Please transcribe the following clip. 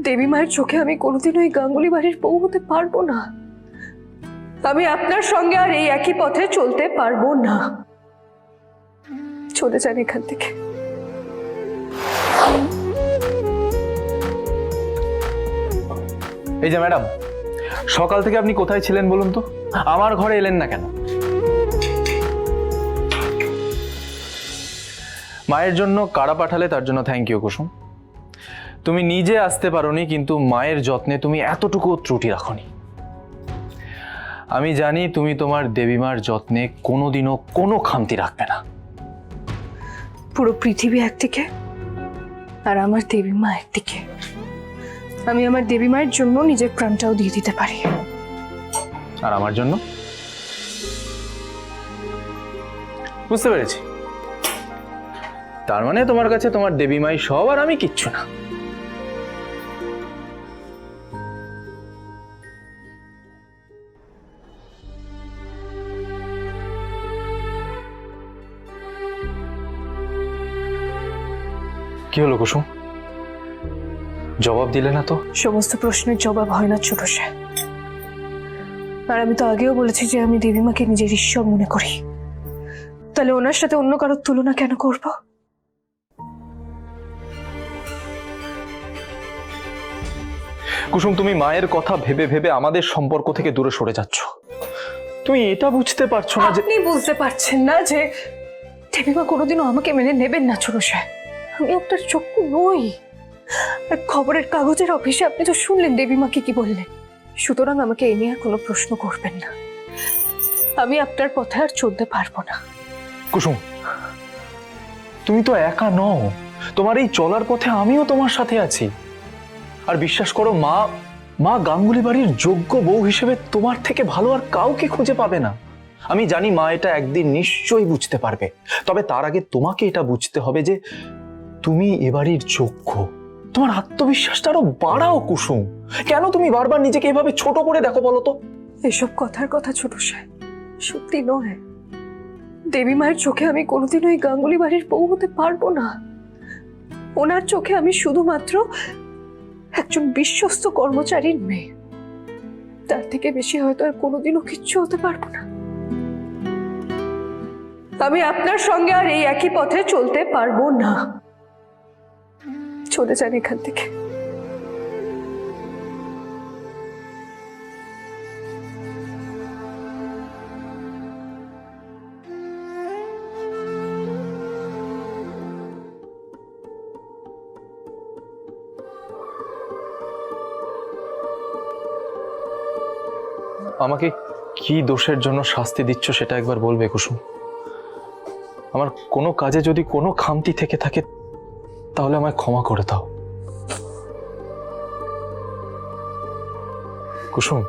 দেবী মায়ের চোখে আমি কোনোদিন ওই গাঙ্গুলি বাড়ির বউ হতে পারবো না। আমি আপনার সঙ্গে আর এই একই পথে চলতে পারবো না। চলে যান এখান থেকে। এই যে ম্যাডাম, সকাল থেকে আপনি কোথায় ছিলেন বলুন তো? আমার ঘরে এলেন না কেন? মায়ের জন্য কারা পাঠালে তার জন্য থ্যাংক ইউ কুসুম। তুমি নিজে আসতে পারোনি, কিন্তু মায়ের যত্নে তুমি এতটুকু ত্রুটি রাখোনি। আমি জানি তুমি তোমার দেবীমার যত্নে কোনোদিনও কোনো খামতি রাখবে না। পুরো পৃথিবী একদিকে আর আমার দেবী মা একদিকে। আমি আমার দেবী মায়ের জন্য নিজের প্রাণটাও দিয়ে দিতে পারি। আর আমার জন্য? বুঝতে পেরেছি। তার মানে তোমার কাছে তোমার দেবী মাই সব আর আমি কিচ্ছু না। কি হলো কুসুম, জবাব দিলে না তো? সমস্ত প্রশ্নের জবাব হয় না ছোট সাহেব। আর আমি তো আগেও বলেছি যে আমি দেবীমাকে নিজের ঈশ্বর মনে করি। তাহলে ওনার সাথে অন্য কারোর তুলনা কেন করব? কুসুম, তুমি মায়ের কথা ভেবে ভেবে আমাদের সম্পর্ক থেকে দূরে সরে যাচ্ছ। তুমি এটা বুঝতে পারছো না যে আপনি বুঝতে পারছেন না যে দেবীমা কোনোদিনও আমাকে মেনে নেবেন না ছোট সাহেব। আমি আপনার চক্ষু নই। আর খবরের কাগজের অফিসে আপনি তো শুনলেন দেবীমাকে কি বললেন। সুতরাং আমাকে এ নিয়ে কোনো প্রশ্ন করবেন না। আমি আপনার পথে আর চলতে পারবো না। কুসুম, তুমি তো একা নও। তোমার এই চলার পথে আমিও তোমার সাথে আছি। আর বিশ্বাস করো, মা গাঙ্গুলি বাড়ির যোগ্য বউ হিসেবে তোমার থেকে ভালো আর কাউকে খুঁজে পাবে না। আমি জানি মা এটা একদিন নিশ্চয়ই বুঝতে পারবে। তবে তার আগে তোমাকে এটা বুঝতে হবে যে তুমি এ বাড়ির যোগ্য। তোমার আত্মবিশ্বাসটা আরো বাড়াও কুসুম। কেন তুমি বারবার নিজেকে এভাবে ছোট করে দেখো বলো তো? এসব কথার কথা ছোট সাহেব, সত্যি নয়। দেবী মায়ের চোখে আমি কোনোদিন ওই গাঙ্গুলি বাড়ির বউ হতে পারবো না। ওনার চোখে আমি শুধুমাত্র একজন বিশ্বস্ত কর্মচারীর মেয়ে। তার থেকে বেশি হয়তো আর কোনোদিনও কিচ্ছু হতে পারবো না। আমি আপনার সঙ্গে আর এই একই পথে চলতে পারবো না। চলে যান এখান থেকে। আমাকে কি দোষের জন্য শাস্তি দিচ্ছ সেটা একবার বলবে কুসুম? আমার কোনো কাজে যদি কোনো খামতি থেকে থাকে তাহলে আমায় ক্ষমা করে দাও কুসুম।